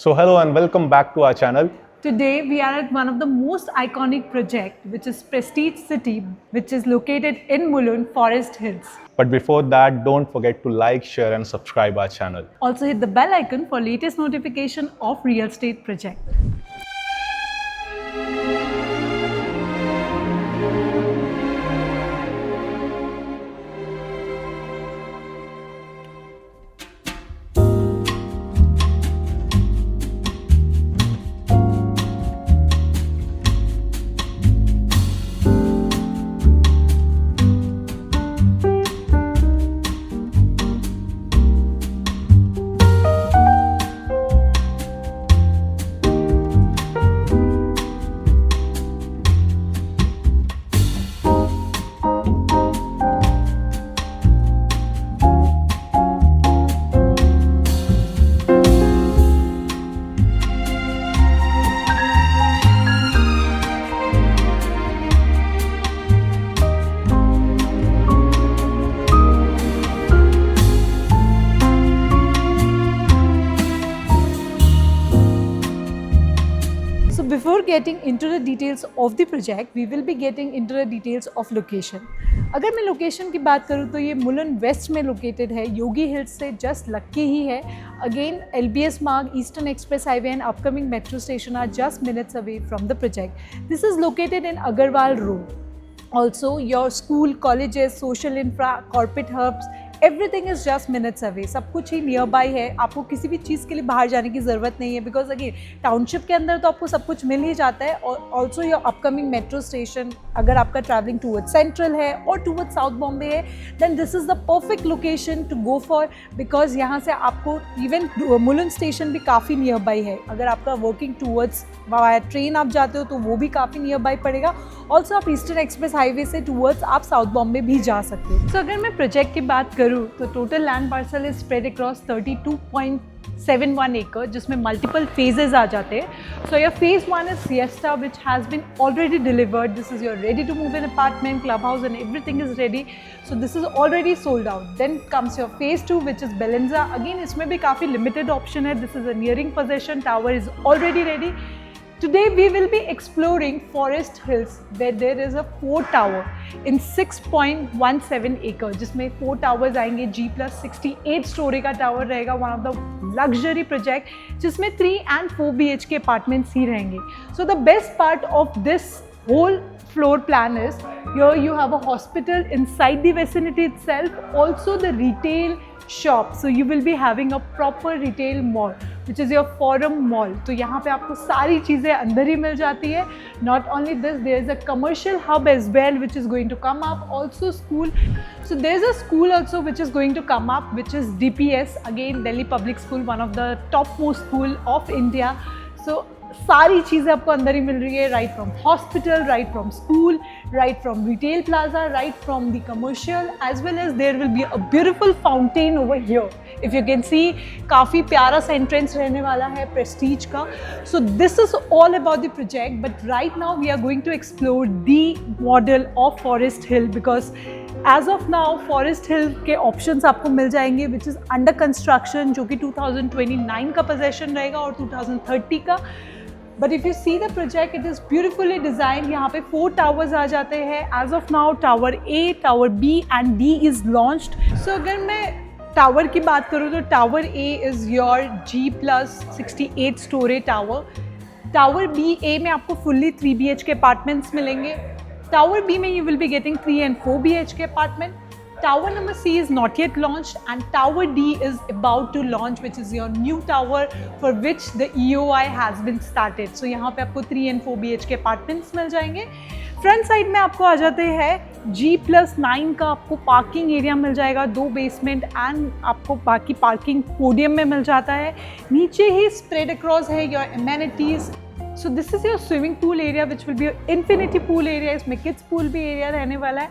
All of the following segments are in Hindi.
So hello and welcome back to our channel. Today we are at one of the most iconic project, which is Prestige City, which is located in Mulund, Forest Hills. But before that, don't forget to like, share and subscribe our channel. Also hit the bell icon for latest notification of real estate project. So before getting into the details of the project, we will be getting into the details of location. अगर मैं लोकेशन की बात करूँ तो ये मुलुंड वेस्ट में लोकेटेड है, योगी हिल्स से जस्ट लग के ही है. Again LBS Marg, eastern express highway and upcoming metro station are just minutes away from the project. This is located in Agarwal road. Also your school, colleges, social infra, corporate hubs, everything is just minutes away. सब कुछ ही नियर बाई है. आपको किसी भी चीज़ के लिए बाहर जाने की ज़रूरत नहीं है, बिकॉज अगेन टाउनशिप के अंदर तो आपको सब कुछ मिल ही जाता है. और also your upcoming metro station, अगर आपका ट्रैवलिंग टूवर्ड सेंट्रल है और टूवर्ड साउथ बॉम्बे है, then this is the perfect location to go for, because यहाँ से आपको इवन मुलुंड स्टेशन भी काफ़ी नियर बाई है. अगर आपका वर्किंग टूवर्ड्स वाया ट्रेन आप जाते हो तो वो भी काफ़ी नियर बाई पड़ेगा. ऑल्सो आप ईस्टर्न एक्सप्रेस हाईवे से टूवर्ड्स आप साउथ बॉम्बे भी जा सकते हो. तो अगर मैं प्रोजेक्ट की बात करूँ तो total land parcel is spread across 32.71 एकड़, जिसमें मल्टीपल फेजेस आ जाते हैं. So your phase 1 is Siesta, which has been already delivered. This is your ready to move in apartment, club house and everything is ready. So this is already sold out. Then comes your phase 2 which is Bellanza. Again इसमें भी काफ़ी लिमिटेड ऑप्शन है. This is a nearing possession. Tower is already ready. Today we will be exploring Forest Hills, where there is a 4 tower in 6.17 acre, जिसमें 4 towers आएंगे. G+68 story का tower रहेगा. one of the luxury project जिसमें 3 and 4 BHK apartments ही रहेंगे. So the best part of this whole floor plan is here you have a hospital inside the vicinity itself, also the retail shop. So you will be having a proper retail mall, which is your Forum Mall. तो यहाँ पे आपको सारी चीज़ें अंदर ही मिल जाती है. Not only this, there is a commercial hub as well, which is going to come up. Also school. So there is a school also which is going to come up, which is DPS. Again, Delhi Public School, one of the topmost school of India. So सारी चीज़ें आपको अंदर ही मिल रही है. Right from hospital, right from school, right from retail plaza, right from the commercial, as well as there will be a beautiful fountain over here. If you can see, काफ़ी प्यारा सा एंट्रेंस रहने वाला है प्रेस्टीज का. So this is all about the project. But right now we are going to explore the model of Forest Hill, because as of now Forest Hill के ऑप्शंस आपको मिल जाएंगे, विच इज़ अंडर कंस्ट्रक्शन, जो कि 2029 का पोजेशन रहेगा और 2030 का. But if you see the project, it is beautifully design. यहाँ पे 4 टावर्स आ जाते हैं. As of now tower A, tower B and D is launched. So अगर मैं टावर की बात करूँ तो tower A is your G+68 storey tower. Tower BA में आपको फुल्ली 3 BHK अपार्टमेंट्स मिलेंगे. टावर B में you will be getting 3 and 4 BHK apartment. Tower number C is not yet launched and Tower D is about to launch, which is your new tower for which the EOI has been started. So यहाँ पे आपको 3 and 4 BHK apartments मिल जाएंगे. फ्रंट साइड में आपको आ जाते हैं G+9 का आपको पार्किंग एरिया मिल जाएगा, 2 बेसमेंट एंड आपको बाकी पार्किंग पोडियम में मिल जाता है. नीचे ही स्प्रेड अक्रॉस है your amenities. So this is your swimming pool area which will be your infinity pool area. इसमें किड्स पूल भी एरिया रहने वाला है.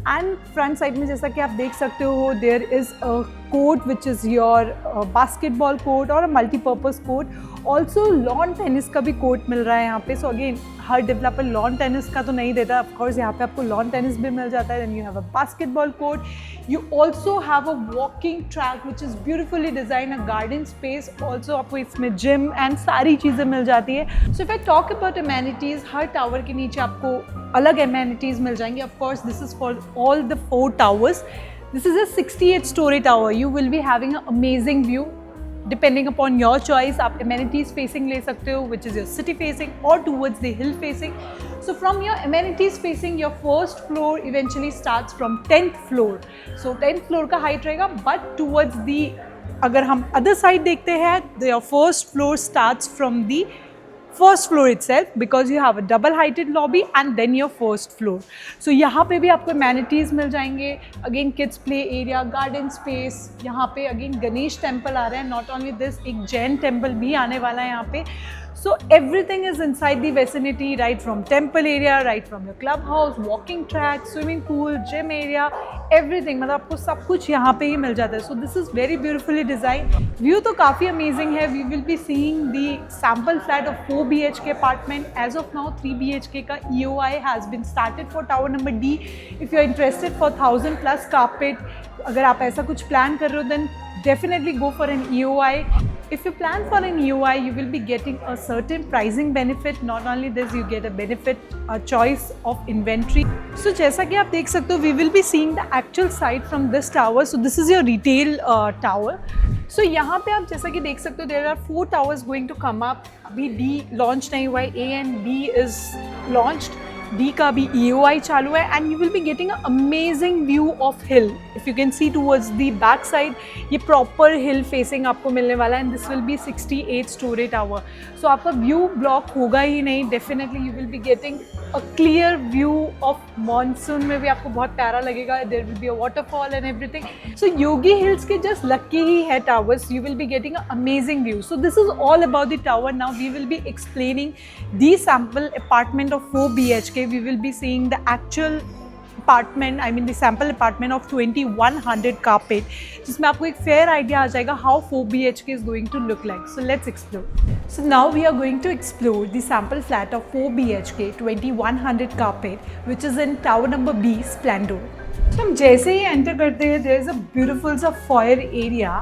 एंड फ्रंट साइड में जैसा कि आप देख सकते हो there is a court which is your basketball court और a multipurpose court. Also lawn tennis का भी कोर्ट मिल रहा है यहाँ पे. सो अगेन हर डेवलपर लॉन टेनिस का तो नहीं देता, ऑफकोर्स यहाँ पे आपको लॉन टेनिस भी मिल जाता है. Then you have a basketball court. You also have a walking track which is beautifully design, a garden space. Also आपको इसमें जिम एंड सारी चीज़ें मिल जाती है. So if I talk about amenities, हर टावर के नीचे आपको अलग अमेनिटीज़ मिल जाएंगी. Of course this is for all the 4 towers. This is a 68-story tower. You will be having an amazing view. Depending upon your choice, आप amenities facing ले सकते हो, which is your city facing or towards the hill facing. So from your amenities facing, your first floor eventually starts from 10th floor. So 10th floor का height रहेगा, but towards the, अगर हम other side देखते हैं, your first floor starts from the first floor itself because you have a double heighted lobby and then your first floor. So यहाँ पे भी आपको amenities मिल जाएंगे. Again kids play area, garden space. यहाँ पे again गणेश temple आ रहा है. Not only this, एक जैन temple भी आने वाला है यहाँ पे. So everything is inside the vicinity, right from temple area, right from your clubhouse, walking track, swimming pool, gym area, everything. मतलब आपको सब कुछ यहाँ पे ही मिल जाता है. So this is very beautifully designed. View तो काफ़ी amazing है. We will be seeing the sample flat of 4 BHK apartment. As of now 3 BHK का EOI has been started for tower number D. If you are interested for 1000 plus carpet, अगर आप ऐसा कुछ plan कर रहे हो then definitely go for an EOI. If you plan for an EOI, you will be getting a certain pricing benefit. Not only this, you get a benefit, a choice of inventory. So जैसा कि आप देख सकते हो, we will be seeing the actual site from this tower. So this is your retail tower. So यहाँ पे आप जैसा कि देख सकते हो, there are 4 towers going to come up. अभी D launch नहीं हुआ है, A and B is launched. D का भी EOI चालू है and you will be getting an amazing view of hill. If you can see towards the back side, ये proper hill facing आपको मिलने वाला है and this will be 68-story tower. So आपका view block होगा ही नहीं. Definitely you will be getting a clear view of monsoon में भी आपको बहुत प्यारा लगेगा. There will be a waterfall and everything. So Yogi Hills के just lucky ही है towers. You will be getting an amazing view. So this is all about the tower. Now we will be explaining the sample apartment of 4 BHK. We will be seeing the actual apartment, I mean the sample apartment of 2100 carpet, जिसमें आपको एक fair idea आ जाएगा how 4 BHK is going to look like. So let's explore. So now we are going to explore the sample flat of 4 BHK 2100 carpet, which is in tower number B, Splendor. So हम जैसे ही enter करते हैं, there is a beautiful सा foyer area.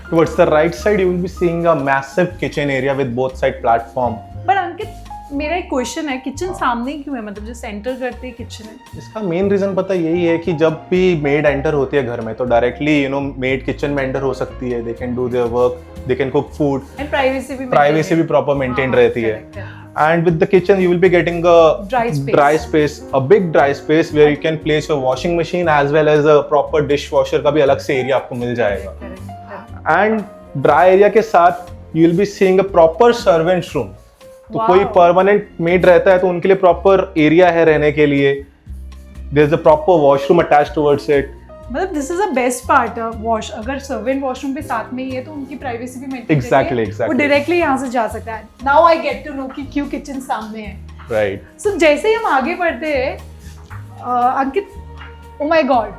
Towards the right side, you will be seeing a massive kitchen area with both side platform. But अंकित, मेरा एक क्वेश्चन है, किचन सामने क्यों है? मतलब जो सेंटर करते हैं किचन है. इसका मेन रीजन पता यही है कि जब भी मेड एंटर होती है घर में तो डायरेक्टली मेड किचन में एंटर हो सकती है. They can do their work, they can cook food and privacy भी प्रॉपर मेंटेन रहती है. And with the kitchen, you will be getting a dry space, a big dry space where you can place your washing machine as well as a proper dishwasher का भी अलग से एरिया आपको मिल जाएगा. And dry area के साथ you will be seeing a proper servant room. तो कोई परमानेंट मेड रहता है तो उनके लिए प्रॉपर एरिया है रहने के लिए. There is a proper washroom attached towards it. मतलब this is a best part. Wash अगर सर्वेंट वॉशरूम पे साथ में ही है तो उनकी प्राइवेसी भी मेंटेन एग्जैक्टली वो डायरेक्टली यहाँ से जा सकता है. Now I get to know कि क्यों किचन सामने है. राइट. सो जैसे ही हम आगे बढ़ते हैं, Ankit, oh my God,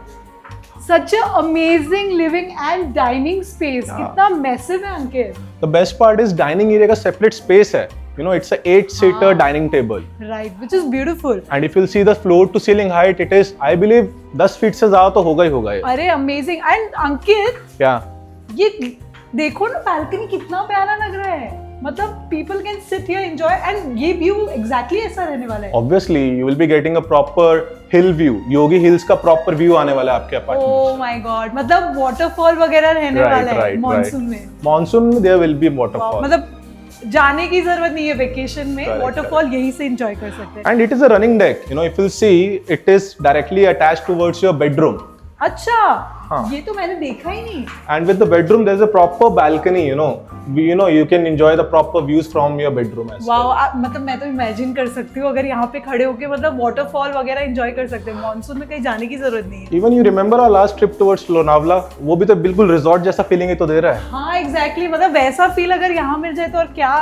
such a amazing living and dining space. कितना मैसिव है Ankit. The best part is dining area का separate space है. It's a 8-seater dining table. Right, which is beautiful. And if you'll see the floor to ceiling height, it is, I believe, 10 feet से ज़्यादा तो होगा ही होगा ये. अरे amazing. And अंकित, क्या? ये देखो ना, बालकनी कितना प्यारा लग रहा है. मतलब people can sit here, enjoy, and ये view exactly ऐसा रहने वाला है. Obviously, you will be getting a proper hill view. Yogi Hills का proper view आने वाला है आपके अपार्टमेंट. Oh my God, मतलब waterfall वगैरह रहने वाला है मॉनसून में. मॉनसून में there will be waterfall. मतलब जाने की जरूरत नहीं है वेकेशन में. वाटरफॉल यहीं से एंजॉय कर सकते हैं. And it is a running deck. If you'll see, it is directly attached towards your bedroom. अच्छा, हाँ. ये तो मैंने देखा ही नहीं. And with the bedroom, there's a proper balcony. You can enjoy the proper views from your bedroom as well. Wow, मतलब मैं तो इमेजिन कर सकती हूँ अगर यहाँ पे खड़े होके मतलब वाटरफॉल वगैरह एंजॉय कर सकते हैं. मॉनसून में कहीं जाने की जरूरत नहीं है. Even you remember our last trip towards Lonavala? वो भी तो बिल्कुल रिजॉर्ट जैसा फीलिंग ही तो दे रहा है. हाँ एग्जैक्टली. मतलब वैसा फील अगर यहाँ मिल जाए तो और क्या,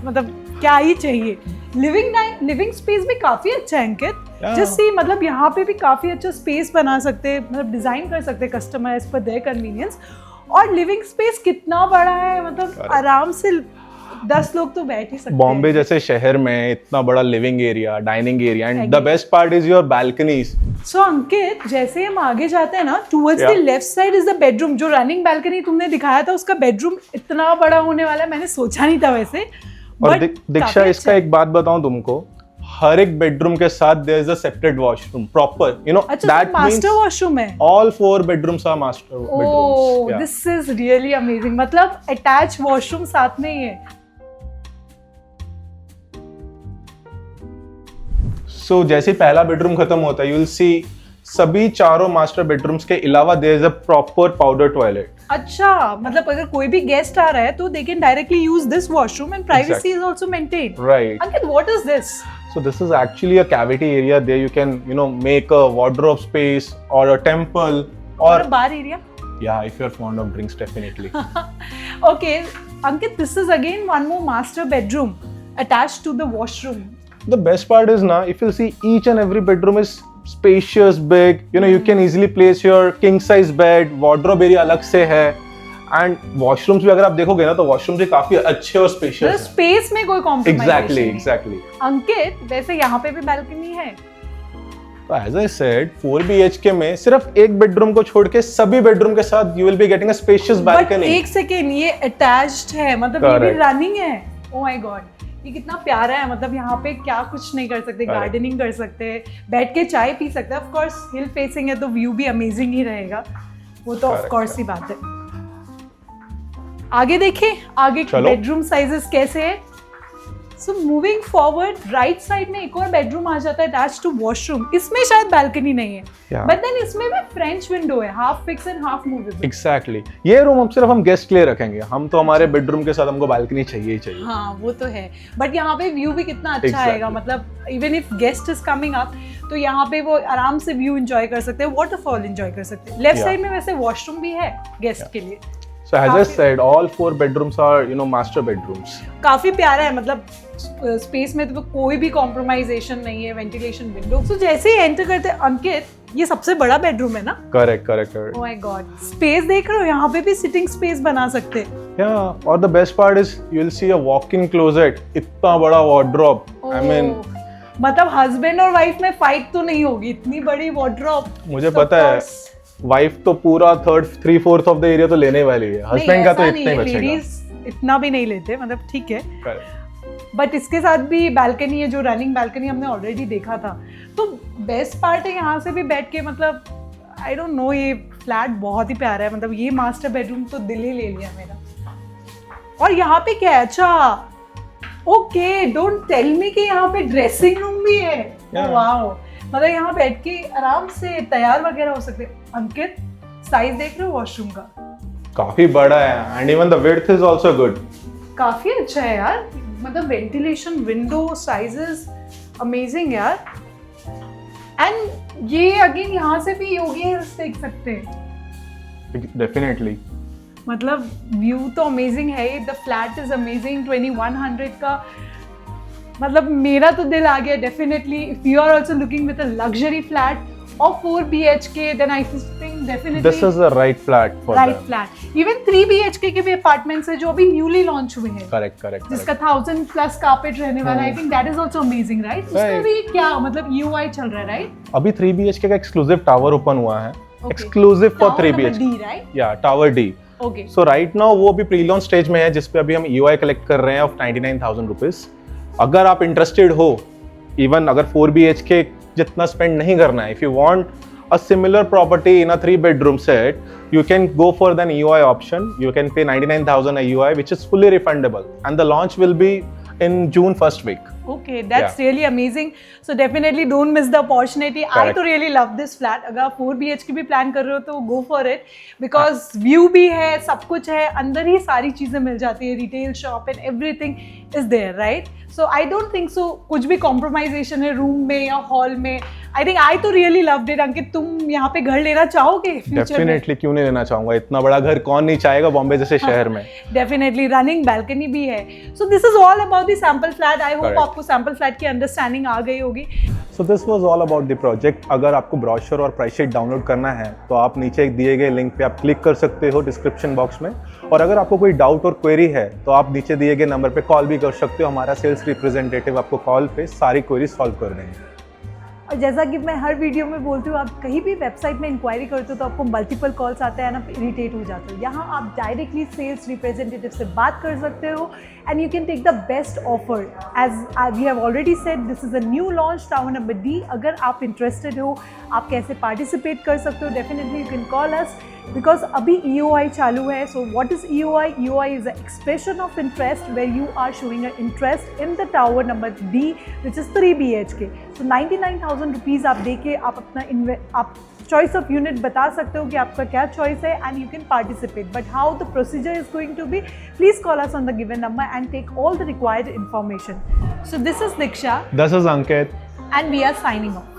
मतलब क्या ही चाहिए. लिविंग स्पेस भी काफी अच्छा है अंकित। Yeah. जस्ट सी, मतलब यहाँ पे भी काफी अच्छा स्पेस बना सकते हैं, मतलब डिजाइन कर सकते हैं customer as per their convenience. और लिविंग स्पेस कितना बड़ा है, मतलब आराम से 10 लोग तो बैठ ही सकते हैं। बॉम्बे जैसे शहर में इतना बड़ा living area, dining area, and the best part is your balconies. So Ankit, जैसे हम आगे जाते हैं ना, towards the left side is the bedroom. जो रनिंग बालकनी तुमने दिखाया था, उसका बेडरूम इतना बड़ा होने वाला है, मैंने सोचा नहीं था वैसे। और दीक्षा, इसका एक बात बताऊं तुमको, हर एक बेडरूम के साथ there is a separate washroom, proper, you know, that master washroom है। All 4 bedrooms are master oh, bedrooms. This is really amazing. मतलब अटैच वॉशरूम साथ में ही है। सो जैसे पहला बेडरूम खत्म होता है, यू विल सी सभी चारों मास्टर बेडरूम्स के अलावा there is a proper powder toilet. अच्छा, मतलब अगर कोई भी गेस्ट आ रहा है तो they can directly use this washroom and privacy is also maintained. Right. Ankit, what is this? So this is actually a cavity area. There you can, you know, make a wardrobe space or a temple or bar area. Yeah, if you're fond of drinks, definitely. Okay, Ankit, this is again one more master bedroom attached to the washroom. The best part is now, if you see, each and every bedroom is spacious, big. You know, you can easily place your king size bed. Wardrobe area अलग से है. एंड वॉशरूम्स भी अगर आप देखोगे ना, तो वॉशरूम्स भी काफी अच्छे और स्पेशियस हैं। स्पेस में कोई कॉम्प्रोमाइज नहीं। एग्जैक्टली। अंकित, वैसे यहाँ पे भी बालकनी है? तो एज आई सेड, 4 BHK में सिर्फ एक बेडरूम को छोड़ के सभी बेडरूम के साथ you will be getting a spacious balcony. एक सेकेंड, ये अटैच्ड है, मतलब ये भी रनिंग है। ओह माय गॉड, ये कितना प्यारा है। मतलब यहाँ पे क्या कुछ नहीं कर सकते, गार्डनिंग कर सकते हैं, बैठ के चाय पी सकते हैं। ऑफ कोर्स हिल फेसिंग है तो व्यू भी अमेजिंग ही रहेगा, वो तो ऑफ कोर्स ही बात है। आगे देखें, आगे बेडरूम साइजेस कैसे है। So moving forward, right side में एक और बेडरूम आ जाता है अटैच्ड टू वॉशरूम। इसमें शायद बालकनी नहीं है, बट देन इसमें भी फ्रेंच विंडो है, half fix and half movable. Exactly. ये रूम हम गेस्ट के लिए रखेंगे, हम तो हमारे बेडरूम के साथ हमको बालकनी चाहिए ही चाहिए। हाँ, वो तो है, बट यहाँ पे व्यू भी कितना अच्छा आएगा। मतलब even if guest is coming up, तो यहाँ पे वो आराम से व्यू एंजॉय कर सकते हैं, वाटरफॉल एंजॉय कर सकते हैं। लेफ्ट साइड में वैसे वॉशरूम भी है गेस्ट के लिए। So as I said, all 4 bedrooms are, you know, master bedrooms. काफी प्यारा है, मतलब स्पेस में तो कोई भी कॉम्प्रोमाइजेशन नहीं है, वेंटिलेशन, विंडो। सो जैसे ही एंटर करते हैं अंकित, ये सबसे बड़ा बेडरूम है ना? Correct. Oh my God, space देख रहे हो, यहाँ पे भी सिटिंग स्पेस बना सकते हैं। Yeah, और the best part is you will see a walk-in closet, इतना बड़ा wardrobe. I mean, मतलब हस्बैंड और वाइफ में फाइट तो नहीं होगी, इतनी बड़ी wardrobe। मुझे पता है, वाइफ तो पूरा 3/4 ऑफ द एरिया तो लेने वाली है, हस्बैंड का तो इतना ही बचेगा। इतना भी नहीं लेते, मतलब ठीक है। बट इसके साथ भी बालकनी है, जो रनिंग बालकनी हमने ऑलरेडी देखा था। तो बेस्ट पार्ट है यहाँ से भी बैठ के, मतलब आई डोंट नो, ये फ्लैट बहुत ही प्यारा है। मतलब ये मास्टर बेडरूम तो दिल ही ले लिया मेरा। और यहाँ पे क्या है? अच्छा, ओके, डोंट टेल मी कि यहाँ पे ड्रेसिंग रूम भी है। वाओ, मतलब यहाँ बैठ के आराम से तैयार वगैरह हो सकते हैं। अंकित, साइज देख रहे हो वॉशरूम का? काफी बड़ा है, and even the width is also good. काफी अच्छा है यार, मतलब वेंटिलेशन, विंडो साइजेस अमेजिंग यार। एंड ये अगेन यहाँ से भी योगी हिल्स देख सकते हैं। डेफिनेटली, मतलब व्यू तो अमेजिंग है। The flat is amazing. 2100 का, मतलब मेरा तो दिल आ गया definitely. If you are also looking with a luxury flat और 4 BHK, then I think definitely this is the right flat for right them. flat. Even 3 BHK के भी अपार्टमेंट्स है जो अभी न्यूली लॉन्च हुए हैं। करेक्ट। जिसका 1000+ कारपेट रहने वाला है। I think that is also amazing, right? उसका भी क्या मतलब EOI चल रहा है, right? अभी 3 BHK का एक्सक्लूसिव टावर ओपन हुआ है, एक्सक्लूसिव फॉर 3 BHK, right? या tower D। Okay. So right now वो भी प्री लॉन्च स्टेज में है, जिसपे अभी हम EOI कलेक्ट कर रहे हैं ऑफ 99,000 रुपीज। अगर आप इंटरेस्टेड हो, इवन अगर 4 BHK जितना स्पेंड नहीं करना है, if you want a similar property in a 3-bedroom set, you can go for the EOI option. You can pay 99,000 EOI, which is fully refundable, and the launch will be in June first week. Okay, that's really amazing. So definitely don't miss the opportunity. Correct. I तो really love this flat. अगर आप 4 BHK भी प्लान कर रहे हो तो go for it, because view भी है, सब कुछ है, अंदर ही सारी चीजें मिल जाती है, retail shop and everything is there, right? So I don't think so कुछ भी कॉम्प्रोमाइजेशन है रूम में या हॉल में. आई थिंक आई तो रियली लव्ड इट. अंकित, तुम यहाँ पे घर लेना चाहोगे फ्यूचर में? डेफिनेटली, क्यों नहीं लेना चाहूंगा. इतना बड़ा घर कौन नहीं चाहेगा बॉम्बे जैसे शहर में. डेफिनेटली. रनिंग बैल्कनी भी है. सो this is all about the sample flat. I hope आपको सैंपल फ्लैट की अंडरस्टैंडिंग आ गई होगी. So this was all about the project. अगर आपको ब्रोशर और प्राइस शीट डाउनलोड करना है तो आप नीचे दिए गए लिंक पे आप क्लिक कर सकते हो डिस्क्रिप्शन बॉक्स में. और अगर आपको कोई डाउट और क्वेरी है तो आप नीचे दिए गए नंबर पे कॉल भी कर सकते हो. हमारा सेल्स रिप्रेजेंटेटिव आपको कॉल पे सारी क्वेरी सॉल्व कर देंगे. और जैसा कि मैं हर वीडियो में बोलती हूँ, आप कहीं भी वेबसाइट में इंक्वायरी करते हो तो आपको मल्टीपल कॉल्स आते हैं ना, इरिटेट हो जाते हो. यहाँ आप डायरेक्टली सेल्स रिप्रेजेंटेटिव से बात कर सकते हो and you can take the best offer. As we have already said, this is a new launch tower number D. अगर आप इंटरेस्टेड हो, आप कैसे पार्टिसिपेट कर सकते हो, definitely you can call us because अभी EOI चालू है. So what is EOI? EOI is a expression of interest where you are showing a interest in the tower number D which is 3 BHK. So 99,000 rupees आप दे के आप अपना आप चॉइस ऑफ यूनिट बता सकते हो कि आपका क्या चॉइस है and you can participate. But how the procedure is going to be, please call us on the given number and take all the required information. So this is Diksha This is Ankit. and we are signing off.